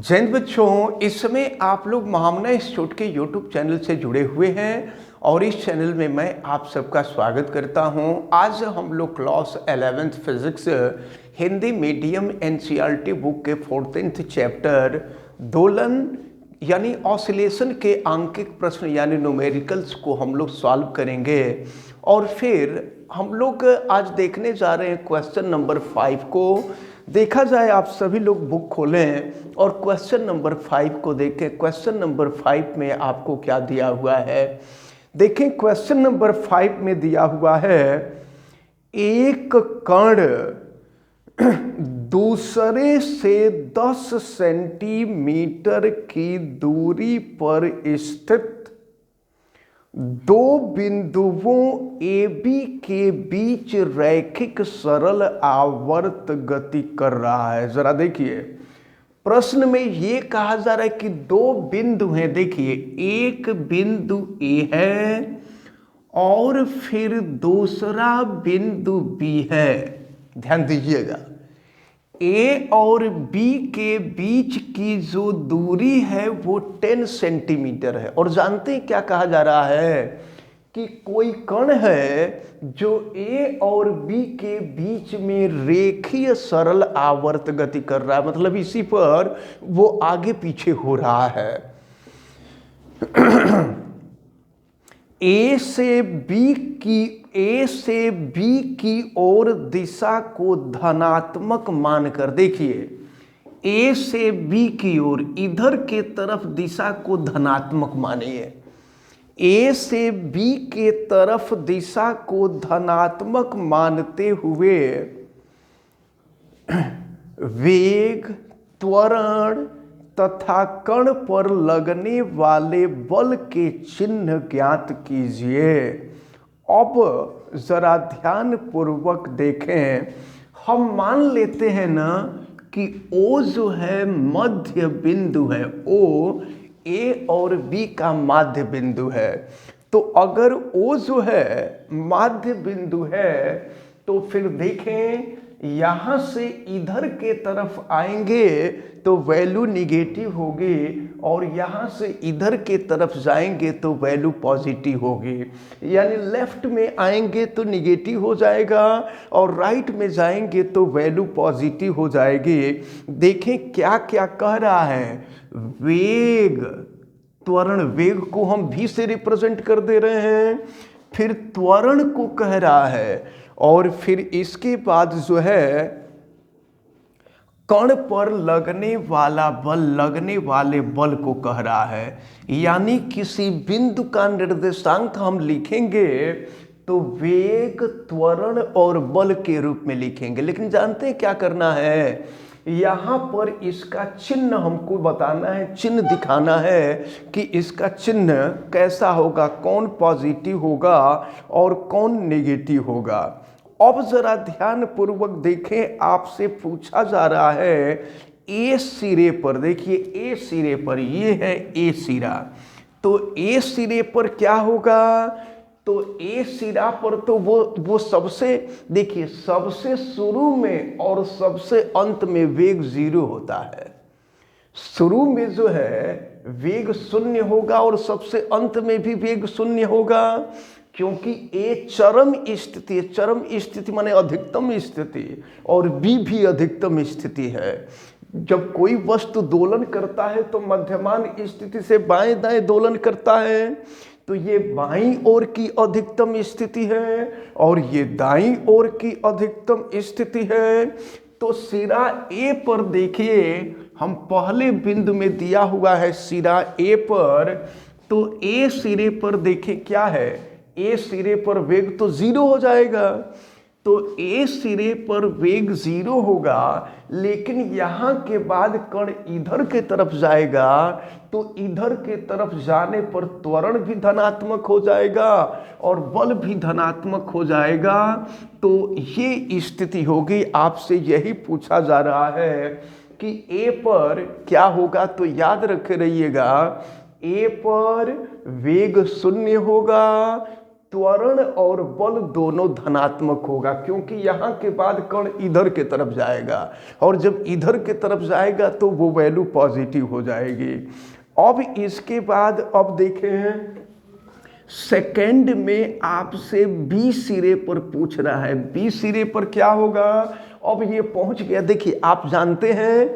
जय हिंद बच्चों, इस समय आप लोग महामना इंस्टीट्यूट के यूट्यूब चैनल से जुड़े हुए हैं और इस चैनल में मैं आप सबका स्वागत करता हूं। आज हम लोग class 11th physics Hindi medium NCERT book के 14th चैप्टर दोलन यानी ऑसिलेशन के आंकिक प्रश्न यानी न्यूमेरिकल्स को हम लोग सॉल्व करेंगे। और फिर हम लोग आज देखने जा रहे हैं क्वेश्चन नंबर 5 को। देखा जाए, आप सभी लोग बुक खोलें और क्वेश्चन नंबर 5 को देखें। क्वेश्चन नंबर 5 में आपको क्या दिया हुआ है, देखें। क्वेश्चन नंबर 5 में दिया हुआ है, एक कण दूसरे से 10 सेंटीमीटर की दूरी पर स्थित दो बिंदुओं ए बी के बीच रैखिक सरल आवर्त गति कर रहा है। जरा देखिए, प्रश्न में ये कहा जा रहा है कि दो बिंदु हैं। देखिए, एक बिंदु ए है और फिर दूसरा बिंदु बी है। ध्यान दीजिएगा, ए और बी के बीच की जो दूरी है वो 10 सेंटीमीटर है। और जानते हैं क्या कहा जा रहा है कि कोई कण है जो ए और बी के बीच में रेखीय सरल आवर्त गति कर रहा है, मतलब इसी पर वो आगे पीछे हो रहा है। ए से बी की ओर दिशा को धनात्मक मानकर, देखिए, ए से बी की ओर इधर के तरफ दिशा को धनात्मक मानिए। ए से बी के तरफ दिशा को धनात्मक मानते हुए वेग, त्वरण तथा कण पर लगने वाले बल के चिन्ह ज्ञात कीजिए। अब जरा ध्यान पूर्वक देखें। हम मान लेते हैं ना कि O जो है मध्य बिंदु है। O A और B का माध्य बिंदु है। तो अगर O जो है माध्य बिंदु है तो फिर देखें, यहां से इधर के तरफ आएंगे तो वैल्यू निगेटिव होगी और यहां से इधर के तरफ जाएंगे तो वैल्यू पॉजिटिव होगी। यानी लेफ्ट में आएंगे तो निगेटिव हो जाएगा और राइट में जाएंगे तो वैल्यू पॉजिटिव हो जाएगी। देखें क्या क्या कह रहा है। वेग, त्वरण, वेग को हम v से रिप्रेजेंट कर दे रहे हैं, फिर त्वरण को कह रहा है और फिर इसके बाद जो है कण पर लगने वाला बल, लगने वाले बल को कह रहा है। यानी किसी बिंदु का निर्देशांक हम लिखेंगे तो वेग, त्वरण और बल के रूप में लिखेंगे। लेकिन जानते हैं क्या करना है, यहाँ पर इसका चिन्ह हमको बताना है, चिन्ह दिखाना है कि इसका चिन्ह कैसा होगा, कौन पॉजिटिव होगा और कौन नेगेटिव होगा। अब जरा ध्यान पूर्वक देखें, आपसे पूछा जा रहा है ए सिरे पर। देखिए, ए सिरे पर, ये है ए सिरा, तो ए सिरे पर क्या होगा, तो ए सिरा पर तो वो सबसे, देखिए, सबसे शुरू में और सबसे अंत में वेग 0 होता है। शुरू में जो है वेग 0 होगा और सबसे अंत में भी वेग 0 होगा, क्योंकि ए चरम स्थिति है। चरम स्थिति माने अधिकतम स्थिति और बी भी अधिकतम स्थिति है। जब कोई वस्तु दोलन करता है तो मध्यमान स्थिति से बाएं दाएं दोलन करता है, तो ये बाईं ओर की अधिकतम स्थिति है और ये दाईं ओर की अधिकतम स्थिति है। तो सिरा ए पर देखिए, हम पहले बिंदु में दिया हुआ है सिरा ए पर, तो ए सिरे पर देखिए क्या है, ए सिरे पर वेग तो 0 हो जाएगा। तो ए सिरे पर वेग 0 होगा, लेकिन यहाँ के बाद कण इधर के तरफ जाएगा तो इधर के तरफ जाने पर त्वरण भी धनात्मक हो जाएगा और बल भी धनात्मक हो जाएगा। तो ये स्थिति होगी। आपसे यही पूछा जा रहा है कि ए पर क्या होगा, तो याद रखे रहिएगा, ए पर वेग 0 होगा, त्वरण और बल दोनों धनात्मक होगा, क्योंकि यहाँ के बाद कण इधर के तरफ जाएगा, और जब इधर के तरफ जाएगा तो वो वैल्यू पॉजिटिव हो जाएगी। अब इसके बाद अब देखें, सेकंड में आपसे बी सिरे पर पूछ रहा है। बी सिरे पर क्या होगा, अब ये पहुंच गया। देखिए आप जानते हैं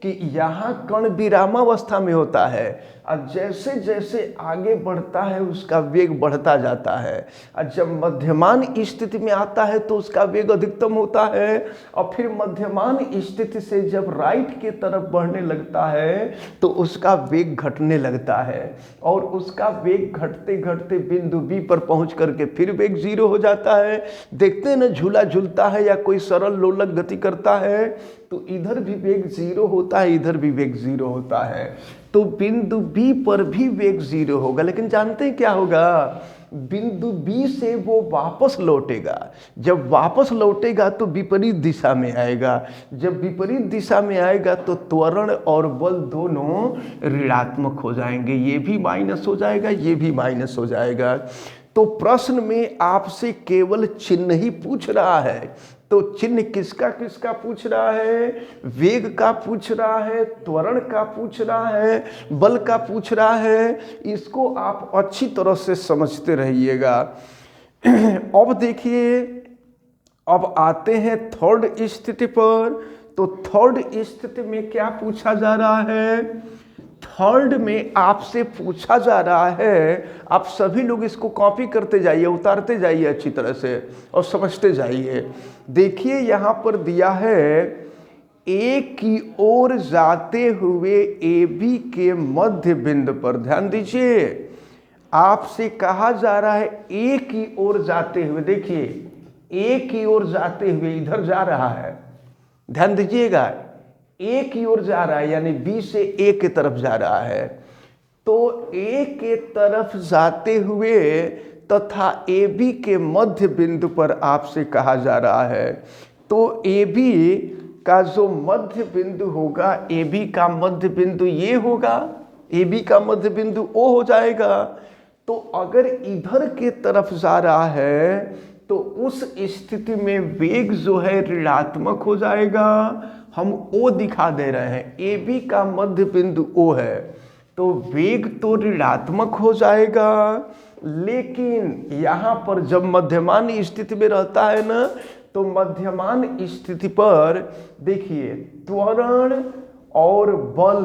कि यहाँ कण विरामावस्था में होता है, और जैसे जैसे आगे बढ़ता है उसका वेग बढ़ता जाता है, और जब मध्यमान स्थिति में आता है तो उसका वेग अधिकतम होता है, और फिर मध्यमान स्थिति से जब राइट की तरफ बढ़ने लगता है तो उसका वेग घटने लगता है, और उसका वेग घटते घटते बिंदु बी पर पहुंच करके फिर वेग 0 हो जाता है। देखते हैं ना, झूला झूलता है या कोई सरल लोलक गति करता है तो इधर भी वेग 0 होता है, इधर भी वेग 0 होता है, तो बिंदु बी पर भी वेग 0 होगा। लेकिन जानते हैं क्या होगा, बिंदु बी से वो वापस लौटेगा। जब वापस लौटेगा तो विपरीत दिशा में आएगा। जब विपरीत दिशा में आएगा तो त्वरण और बल दोनों ऋणात्मक हो जाएंगे, ये भी माइनस हो जाएगा, ये भी माइनस हो जाएगा। तो प्रश्न में आपसे केवल चिन्ह ही पूछ रहा है, तो चिन्ह किसका किसका पूछ रहा है, वेग का पूछ रहा है, त्वरण का पूछ रहा है, बल का पूछ रहा है। इसको आप अच्छी तरह से समझते रहिएगा। अब देखिए, अब आते हैं थर्ड स्थिति पर। तो थर्ड स्थिति में क्या पूछा जा रहा है, थर्ड में आपसे पूछा जा रहा है, आप सभी लोग इसको कॉपी करते जाइए, उतारते जाइए अच्छी तरह से और समझते जाइए। देखिए यहाँ पर दिया है, ए की ओर जाते हुए ए बी के मध्य बिंदु पर, ध्यान दीजिए आपसे कहा जा रहा है ए की ओर जाते हुए। देखिए ए की ओर जाते हुए इधर जा रहा है, ध्यान दीजिएगा, ए की ओर जा रहा है यानी बी से ए के तरफ जा रहा है। तो ए के तरफ जाते हुए तथा ए बी के मध्य बिंदु पर आपसे कहा जा रहा है, तो ए बी का जो मध्य बिंदु होगा, ए बी का मध्य बिंदु ये होगा, ए बी का मध्य बिंदु ओ हो जाएगा। तो अगर इधर के तरफ जा रहा है तो उस स्थिति में वेग जो है ऋणात्मक हो जाएगा। हम ओ दिखा दे रहे हैं, ए बी का मध्य बिंदु ओ है, तो वेग तो ऋणात्मक हो जाएगा। लेकिन यहाँ पर जब मध्यमान स्थिति में रहता है ना, तो मध्यमान स्थिति पर देखिए त्वरण और बल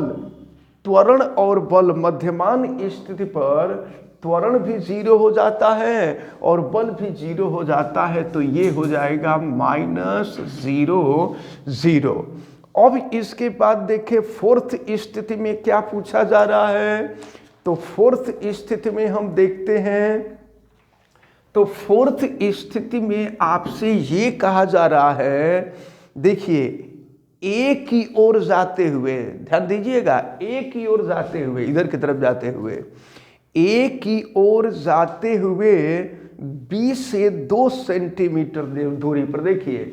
मध्यमान स्थिति पर त्वरण भी 0 हो जाता है और बल भी 0 हो जाता है, तो ये हो जाएगा -0 0। अब इसके बाद देखिए फोर्थ स्थिति में क्या पूछा जा रहा है। तो फोर्थ स्थिति में हम देखते हैं, तो फोर्थ स्थिति में आपसे ये कहा जा रहा है, देखिए ए की ओर जाते हुए, ध्यान दीजिएगा, ए की ओर जाते हुए, इधर की तरफ जाते हुए, ए की ओर जाते हुए बी से 2 सेंटीमीटर दूरी पर, देखिए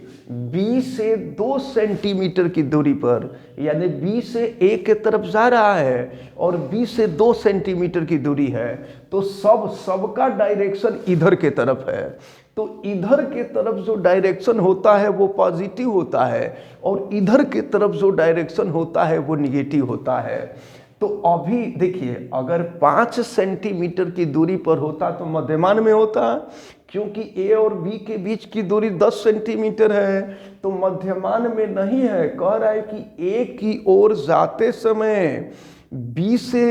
बी से 2 सेंटीमीटर की दूरी पर, यानी बी से ए के तरफ जा रहा है और बी से 2 सेंटीमीटर की दूरी है, तो सबका डायरेक्शन इधर के तरफ है। तो इधर के तरफ जो डायरेक्शन होता है वो पॉजिटिव होता है, और इधर के तरफ जो डायरेक्शन होता है वो निगेटिव होता है। तो अभी देखिए, अगर 5 सेंटीमीटर की दूरी पर होता तो मध्यमान में होता, क्योंकि ए और बी के बीच की दूरी 10 सेंटीमीटर है, तो मध्यमान में नहीं है। कह रहा है कि ए की ओर जाते समय बी से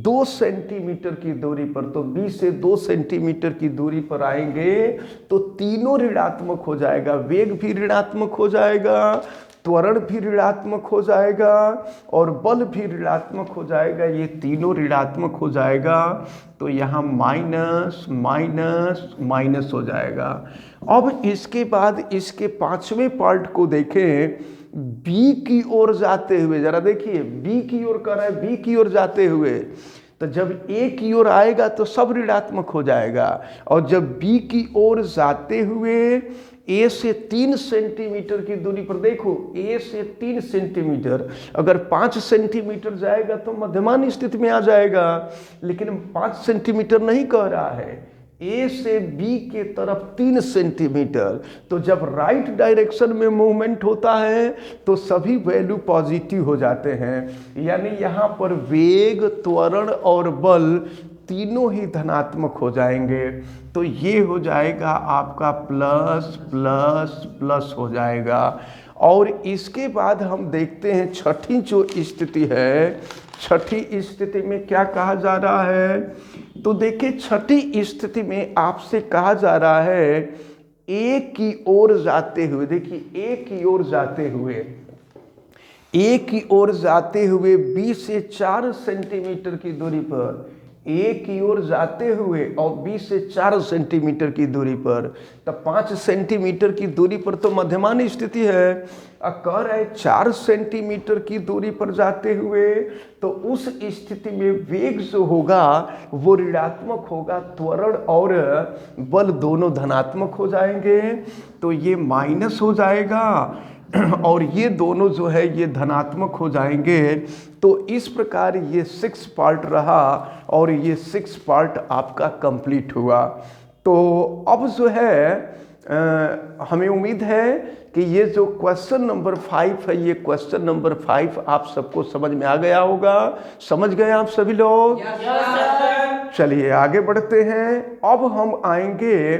2 सेंटीमीटर की दूरी पर, तो बी से 2 सेंटीमीटर की दूरी पर आएंगे तो तीनों ऋणात्मक हो जाएगा, वेग भी ऋणात्मक हो जाएगा, त्वरण भी ऋणात्मक हो जाएगा और बल भी ऋणात्मक हो जाएगा, ये तीनों ऋणात्मक हो जाएगा। तो यहाँ माइनस माइनस माइनस हो जाएगा। अब इसके बाद इसके 5वें पार्ट को देखें, बी की ओर जाते हुए, जरा देखिए बी की ओर कर रहा है, बी की ओर जाते हुए, तो जब ए की ओर आएगा तो सब ऋणात्मक हो जाएगा, और जब बी की ओर जाते हुए ए से 3 सेंटीमीटर की दूरी पर, देखो ए से 3 सेंटीमीटर, अगर 5 सेंटीमीटर जाएगा तो मध्यमान स्थिति में आ जाएगा, लेकिन 5 सेंटीमीटर नहीं कह रहा है, ए से बी के तरफ 3 सेंटीमीटर। तो जब राइट डायरेक्शन में मूवमेंट होता है तो सभी वैल्यू पॉजिटिव हो जाते हैं, यानी यहाँ पर वेग, त्वरण और बल तीनों ही धनात्मक हो जाएंगे। तो ये हो जाएगा आपका प्लस प्लस प्लस हो जाएगा। और इसके बाद हम देखते हैं छठी जो स्थिति है, छठी स्थिति में क्या कहा जा रहा है। तो देखिए छठी स्थिति में आपसे कहा जा रहा है ए की ओर जाते हुए, देखिए ए की ओर जाते हुए, ए की ओर जाते हुए बी से 4 सेंटीमीटर की दूरी पर, ए की ओर जाते हुए और बी से 4 सेंटीमीटर की दूरी पर, तब 5 सेंटीमीटर की दूरी पर तो मध्यमान स्थिति है। कह रहे 4 सेंटीमीटर की दूरी पर जाते हुए, तो उस स्थिति में वेग जो होगा वो ऋणात्मक होगा, त्वरण और बल दोनों धनात्मक हो जाएंगे। तो ये माइनस हो जाएगा और ये दोनों जो है ये धनात्मक हो जाएंगे। तो इस प्रकार ये 6 पार्ट रहा और ये 6 पार्ट आपका कंप्लीट हुआ। तो अब जो है हमें उम्मीद है कि ये जो क्वेश्चन नंबर 5 है, ये क्वेश्चन नंबर 5 आप सबको समझ में आ गया होगा। समझ गए आप सभी लोग? चलिए आगे बढ़ते हैं। अब हम आएंगे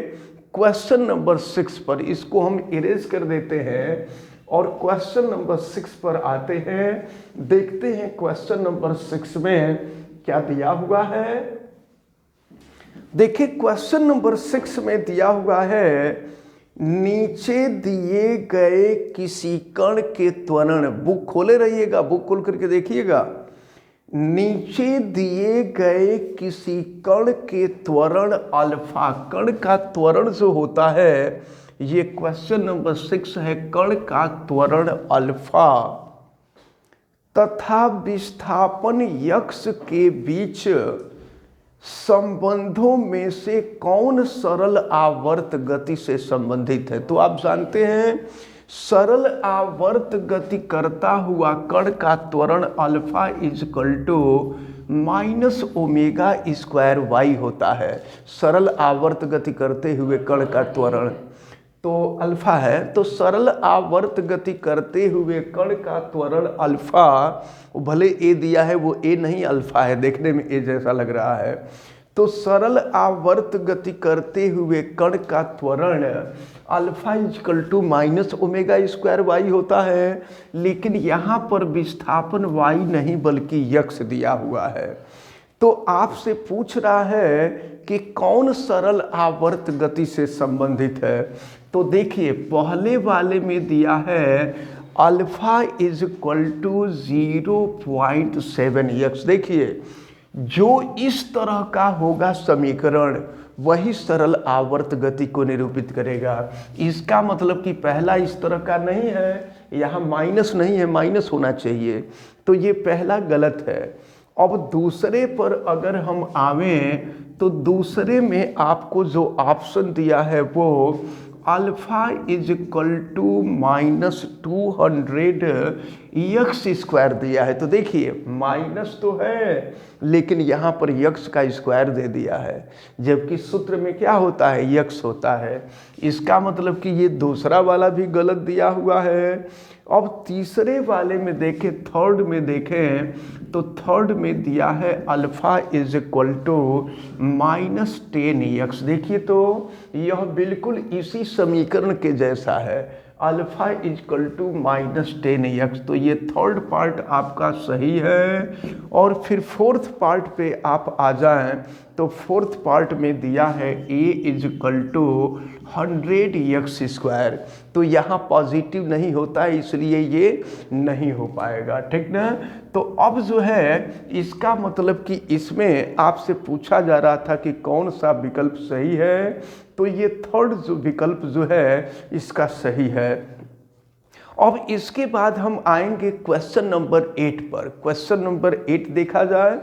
क्वेश्चन नंबर 6 पर, इसको हम इरेज कर देते हैं और क्वेश्चन नंबर 6 पर आते हैं। देखते हैं क्वेश्चन नंबर 6 में क्या दिया हुआ है। देखिए क्वेश्चन नंबर 6 में दिया हुआ है, नीचे दिए गए किसी कण के त्वरण, बुक खोले रहिएगा, बुक खोल करके देखिएगा, नीचे दिए गए किसी कण के त्वरण अल्फा, कण का त्वरण जो होता है, ये क्वेश्चन नंबर 6 है, कण का त्वरण अल्फा तथा विस्थापन यक्स के बीच संबंधों में से कौन सरल आवर्त गति से संबंधित है। तो आप जानते हैं सरल आवर्त गति करता हुआ कण का त्वरण alpha equal to minus omega square y होता है। सरल आवर्त गति करते हुए कण का त्वरण तो अल्फा है, तो सरल आवर्त गति करते हुए कण का त्वरण अल्फा, भले ए दिया है वो ए नहीं अल्फा है, देखने में ए जैसा लग रहा है। तो सरल आवर्त गति करते हुए कण का त्वरण alpha equal to minus omega square y होता है, लेकिन यहाँ पर विस्थापन वाई नहीं बल्कि यक्स दिया हुआ है। तो आपसे पूछ रहा है कि कौन सरल आवर्त गति से संबंधित है। तो देखिए पहले वाले में दिया है alpha is equal to 0.7 x. देखिए जो इस तरह का होगा समीकरण वही सरल आवर्त गति को निरूपित करेगा। इसका मतलब कि पहला इस तरह का नहीं है, यहाँ माइनस नहीं है, माइनस होना चाहिए, तो ये पहला गलत है। अब दूसरे पर अगर हम आवें तो दूसरे में आपको जो ऑप्शन दिया है वो alpha is equal to minus 200 x square दिया है। तो देखिए माइनस तो है लेकिन यहाँ पर यक्स का स्क्वायर दे दिया है, जबकि सूत्र में क्या होता है, यक्स होता है। इसका मतलब कि ये दूसरा वाला भी गलत दिया हुआ है। अब तीसरे वाले में देखें, थर्ड में देखें तो थर्ड में दिया है alpha is equal to minus 10 x. देखिए तो यह बिल्कुल इसी समीकरण के जैसा है, alpha equal to minus 10 x. तो ये थर्ड पार्ट आपका सही है। और फिर फोर्थ पार्ट पे आप आ जाएं तो फोर्थ पार्ट में दिया है ए इजकल टू 100 यक्स स्क्वायर। तो यहाँ पॉजिटिव नहीं होता है इसलिए ये नहीं हो पाएगा, ठीक ना। तो अब जो है इसका मतलब कि इसमें आपसे पूछा जा रहा था कि कौन सा विकल्प सही है, तो ये थर्ड जो विकल्प जो है इसका सही है। अब इसके बाद हम आएंगे क्वेश्चन नंबर 8 पर। क्वेश्चन नंबर 8 देखा जाए,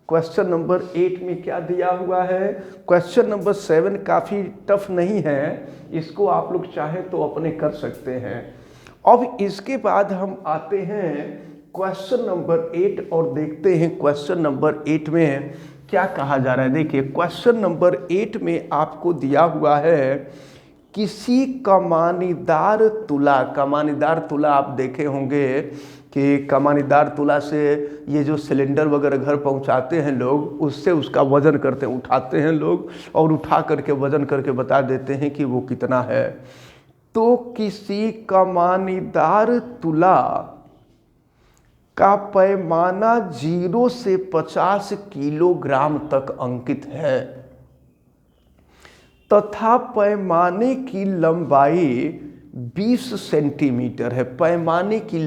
क्वेश्चन नंबर 8 में क्या दिया हुआ है। क्वेश्चन नंबर 7 काफ़ी टफ नहीं है, इसको आप लोग चाहे तो अपने कर सकते हैं। अब इसके बाद हम आते हैं क्वेश्चन नंबर 8 और देखते हैं क्वेश्चन नंबर 8 में क्या कहा जा रहा है? देखिए क्वेश्चन नंबर 8 में आपको दिया हुआ है किसी कमानीदार तुला। कमानीदार तुला आप देखे होंगे कि कमानीदार तुला से ये जो सिलेंडर वगैरह घर पहुंचाते हैं लोग, उससे उसका वजन करते हैं, उठाते हैं लोग और उठा करके वजन करके बता देते हैं कि वो कितना है। तो किसी कमानीदार तुला का पैमाना 0 से 50 किलोग्राम तक अंकित है तथा पैमाने की लंबाई 20 सेंटीमीटर है। पैमाने की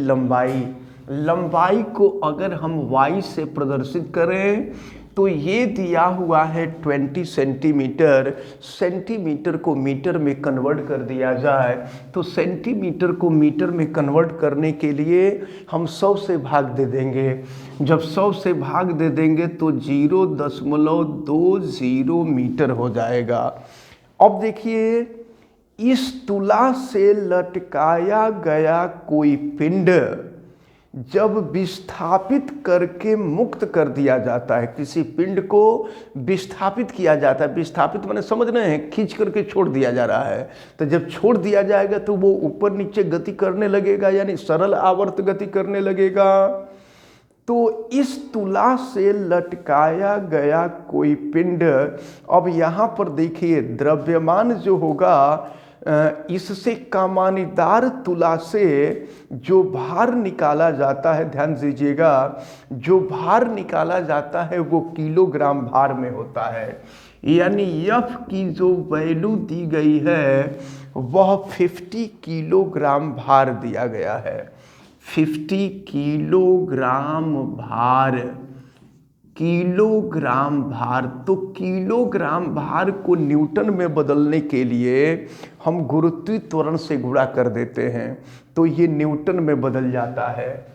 लंबाई को अगर हम y से प्रदर्शित करें तो ये दिया हुआ है 20 सेंटीमीटर। सेंटीमीटर को मीटर में कन्वर्ट कर दिया जाए तो सेंटीमीटर को मीटर में कन्वर्ट करने के लिए हम 100 से भाग दे देंगे। जब 100 से भाग दे देंगे तो 0.20 मीटर हो जाएगा। अब देखिए, इस तुला से लटकाया गया कोई पिंड जब विस्थापित करके मुक्त कर दिया जाता है, किसी पिंड को विस्थापित किया जाता है, विस्थापित माने समझ रहे हैं, खींच करके छोड़ दिया जा रहा है, तो जब छोड़ दिया जाएगा तो वो ऊपर नीचे गति करने लगेगा, यानी सरल आवर्त गति करने लगेगा। तो इस तुला से लटकाया गया कोई पिंड, अब यहाँ पर देखिए द्रव्यमान जो होगा, इससे कमानीदार तुला से जो भार निकाला जाता है, ध्यान दीजिएगा, जो भार निकाला जाता है वो किलोग्राम भार में होता है। यानी F की जो वैल्यू दी गई है वह 50 किलोग्राम भार दिया गया है। 50 किलोग्राम भार, किलोग्राम भार। तो किलोग्राम भार को न्यूटन में बदलने के लिए हम गुरुत्वीय त्वरण से गुणा कर देते हैं तो ये न्यूटन में बदल जाता है।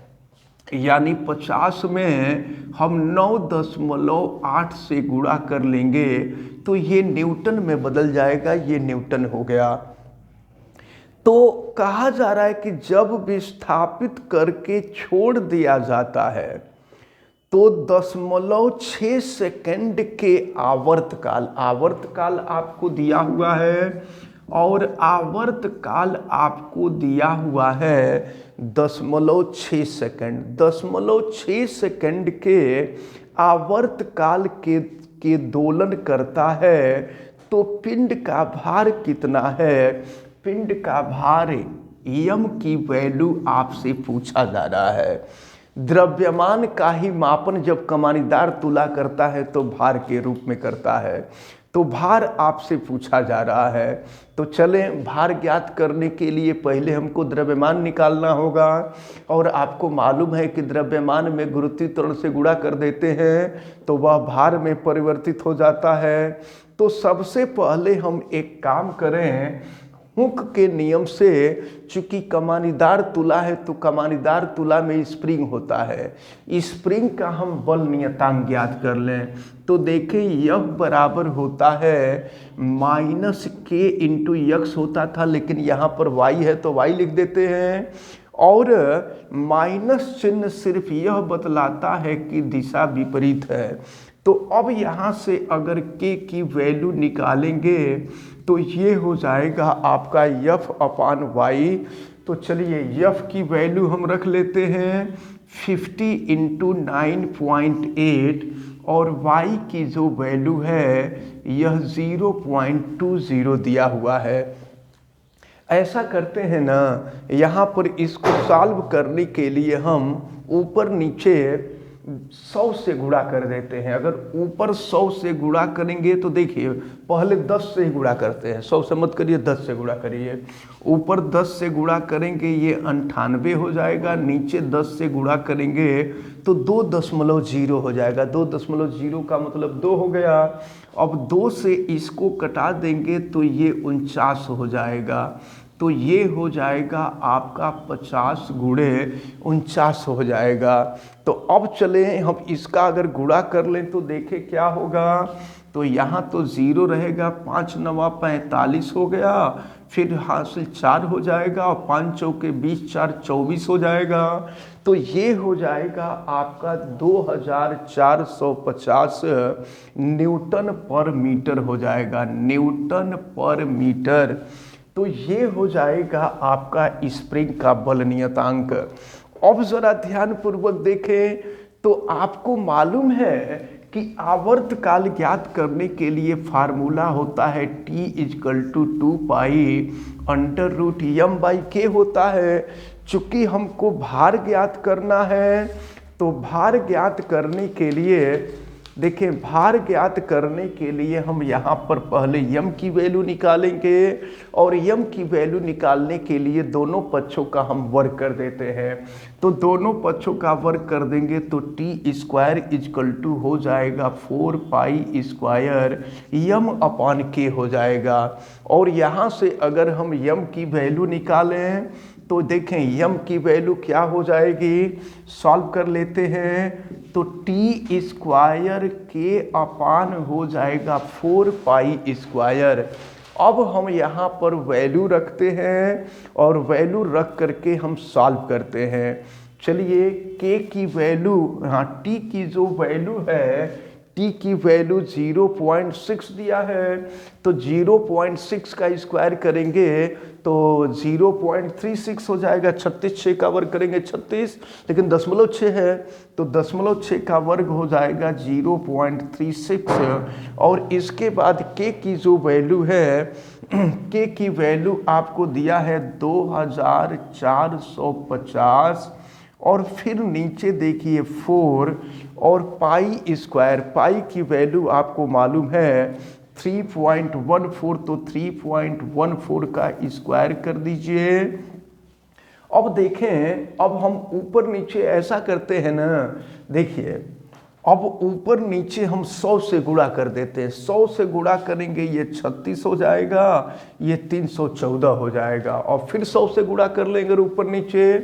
यानी 50 में हम 9.8 से गुणा कर लेंगे तो ये न्यूटन में बदल जाएगा, ये न्यूटन हो गया। तो कहा जा रहा है कि जब विस्थापित करके छोड़ दिया जाता है तो 0.6 सेकंड के आवर्तकाल आपको दिया हुआ है और आवर्तकाल आपको दिया हुआ है 0.6 सेकंड। 0.6 सेकंड के आवर्तकाल के दोलन करता है तो पिंड का भार कितना है? पिंड का भार m की वैल्यू आपसे पूछा जा रहा है। द्रव्यमान का ही मापन जब कमानीदार तुला करता है तो भार के रूप में करता है, तो भार आपसे पूछा जा रहा है। तो चलें, भार ज्ञात करने के लिए पहले हमको द्रव्यमान निकालना होगा और आपको मालूम है कि द्रव्यमान में गुरुत्वीय त्वरण से गुणा कर देते हैं तो वह भार में परिवर्तित हो जाता है। तो सबसे पहले हम एक काम करें, हुक के नियम से, चूंकि कमानीदार तुला है तो कमानीदार तुला में स्प्रिंग होता है, स्प्रिंग का हम बल नियतांक ज्ञात कर लें तो देखें यह बराबर होता है -k × x होता था, लेकिन यहाँ पर y है तो y लिख देते हैं और माइनस चिन्ह सिर्फ यह बतलाता है कि दिशा विपरीत है। तो अब यहाँ से अगर k की वैल्यू निकालेंगे तो ये हो जाएगा आपका F/y। तो चलिए F की वैल्यू हम रख लेते हैं 50 × 9.8 और y की जो वैल्यू है यह 0.20 दिया हुआ है। ऐसा करते हैं ना, यहाँ पर इसको सॉल्व करने के लिए हम ऊपर नीचे 100 से गुणा कर देते हैं। अगर ऊपर 100 से गुणा करेंगे तो देखिए पहले 10 से ही गुणा करते हैं, 100 से मत करिए, 10 से गुणा करिए। ऊपर 10 से गुणा करेंगे ये 98 हो जाएगा, नीचे 10 से गुणा करेंगे तो 2.0 हो जाएगा। 2.0 का मतलब 2 हो गया। अब 2 से इसको कटा देंगे तो ये 49 हो जाएगा। तो ये हो जाएगा आपका 50 × 49 हो जाएगा। तो अब चले हम इसका अगर गुणा कर लें तो देखें क्या होगा। तो यहाँ तो 0 रहेगा, 5×9 = 45 हो गया, फिर हासिल 4 हो जाएगा और 5 चौके 20, 4 24 हो जाएगा। तो ये हो जाएगा आपका 2450 न्यूटन पर मीटर हो जाएगा, न्यूटन पर मीटर। तो ये हो जाएगा आपका स्प्रिंग का बल नियतांक। अब जरा ध्यानपूर्वक देखें तो आपको मालूम है कि आवर्तकाल ज्ञात करने के लिए फार्मूला होता है T = 2 पाई √m/k होता है। चूंकि हमको भार ज्ञात करना है तो भार ज्ञात करने के लिए देखें, भार ज्ञात करने के लिए हम यहाँ पर पहले यम की वैल्यू निकालेंगे और यम की वैल्यू निकालने के लिए दोनों पक्षों का हम वर्ग कर देते हैं। तो दोनों पक्षों का वर्ग कर देंगे तो T² हो जाएगा 4 पाई स्क्वायर m/k हो जाएगा। और यहाँ से अगर हम यम की वैल्यू निकालें तो देखें यम की वैल्यू क्या हो जाएगी, सॉल्व कर लेते हैं तो T² k/, हो जाएगा 4 पाई स्क्वायर। अब हम यहाँ पर वैल्यू रखते हैं और वैल्यू रख करके हम सॉल्व करते हैं। चलिए k की वैल्यू, हाँ t की जो वैल्यू है, t की वैल्यू 0.6 दिया है तो 0.6 का स्क्वायर करेंगे तो 0.36 हो जाएगा। 36 6 का वर्ग करेंगे 36, लेकिन 0.6 है तो 0.6 का वर्ग हो जाएगा 0.36। और इसके बाद k की जो वैल्यू है, k की वैल्यू आपको दिया है 2450 और फिर नीचे देखिए 4 और पाई स्क्वायर, पाई की वैल्यू आपको मालूम है 3.14, तो 3.14 का स्क्वायर कर दीजिए। अब देखें, अब हम ऊपर नीचे ऐसा करते हैं ना, देखिए अब ऊपर नीचे हम 100 से गुणा कर देते हैं। 100 से गुणा करेंगे ये 36 हो जाएगा, ये 314 हो जाएगा। और फिर 100 से गुणा कर लेंगे ऊपर नीचे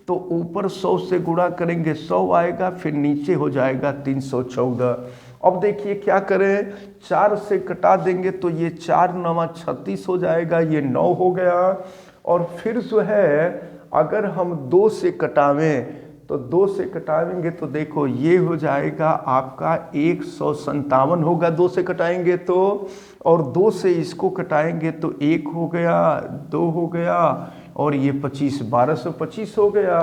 तो ऊपर 100 से गुणा करेंगे 100 आएगा, फिर नीचे हो जाएगा 314। अब देखिए क्या करें, 4 से कटा देंगे तो ये 4 9 36 हो जाएगा, ये 9 हो गया। और फिर जो है अगर हम 2 से कटावें तो 2 से कटाएंगे तो देखो ये हो जाएगा आपका 157 होगा 2 से कटाएंगे तो, और 2 से इसको कटाएंगे तो 1 हो गया, 2 हो गया और ये 25, 1225 हो गया।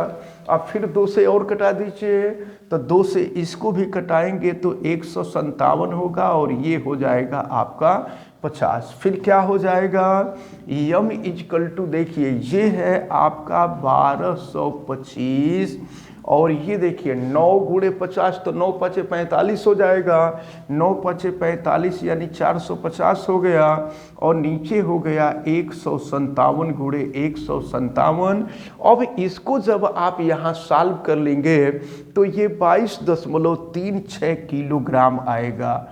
अब फिर 2 से और कटा दीजिए तो 2 से इसको भी कटाएंगे तो 157 होगा और ये हो जाएगा आपका 50। फिर क्या हो जाएगा, यम = देखिए ये है आपका 1225 और ये देखिए 9 × 50 तो 9 × 5 = 45 हो जाएगा, 9 × 5 = 45 यानी 450 हो गया। और नीचे हो गया 157 × 157। अब इसको जब आप यहाँ सॉल्व कर लेंगे तो ये 22.36 किलोग्राम आएगा,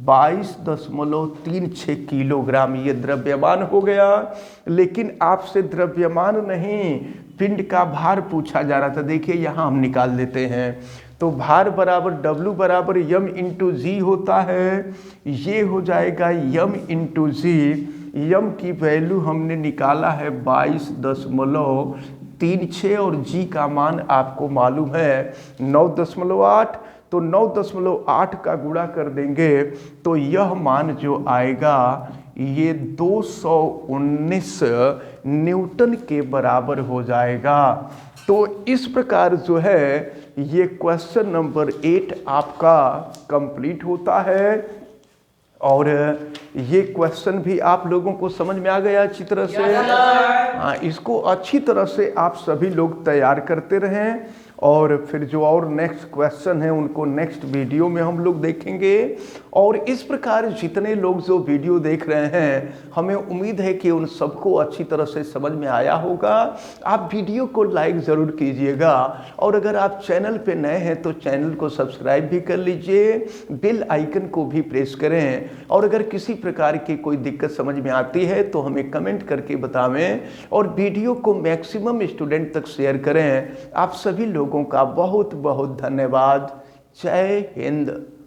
22.36 किलोग्राम ये द्रव्यमान हो गया। लेकिन आपसे द्रव्यमान नहीं, पिंड का भार पूछा जा रहा था। देखिए यहाँ हम निकाल देते हैं तो भार बराबर W बराबर m × g होता है। ये हो जाएगा m × g। m की वैल्यू हमने निकाला है 22.36 और g का मान आपको मालूम है 9.8, तो 9.8 का गुणा कर देंगे तो यह मान जो आएगा ये 219 न्यूटन के बराबर हो जाएगा। तो इस प्रकार जो है ये क्वेश्चन नंबर 8 आपका कंप्लीट होता है। और ये क्वेश्चन भी आप लोगों को समझ में आ गया अच्छी तरह से। हाँ, इसको अच्छी तरह से आप सभी लोग तैयार करते रहें और फिर जो और नेक्स्ट क्वेश्चन है उनको नेक्स्ट वीडियो में हम लोग देखेंगे। और इस प्रकार जितने लोग जो वीडियो देख रहे हैं, हमें उम्मीद है कि उन सबको अच्छी तरह से समझ में आया होगा। आप वीडियो को लाइक ज़रूर कीजिएगा और अगर आप चैनल पे नए हैं तो चैनल को सब्सक्राइब भी कर लीजिए, बेल आइकन को भी प्रेस करें। और अगर किसी प्रकार की कोई दिक्कत समझ में आती है तो हमें कमेंट करके बतावें और वीडियो को मैक्सिमम स्टूडेंट तक शेयर करें। आप सभी लोगों का बहुत बहुत धन्यवाद। जय हिंद।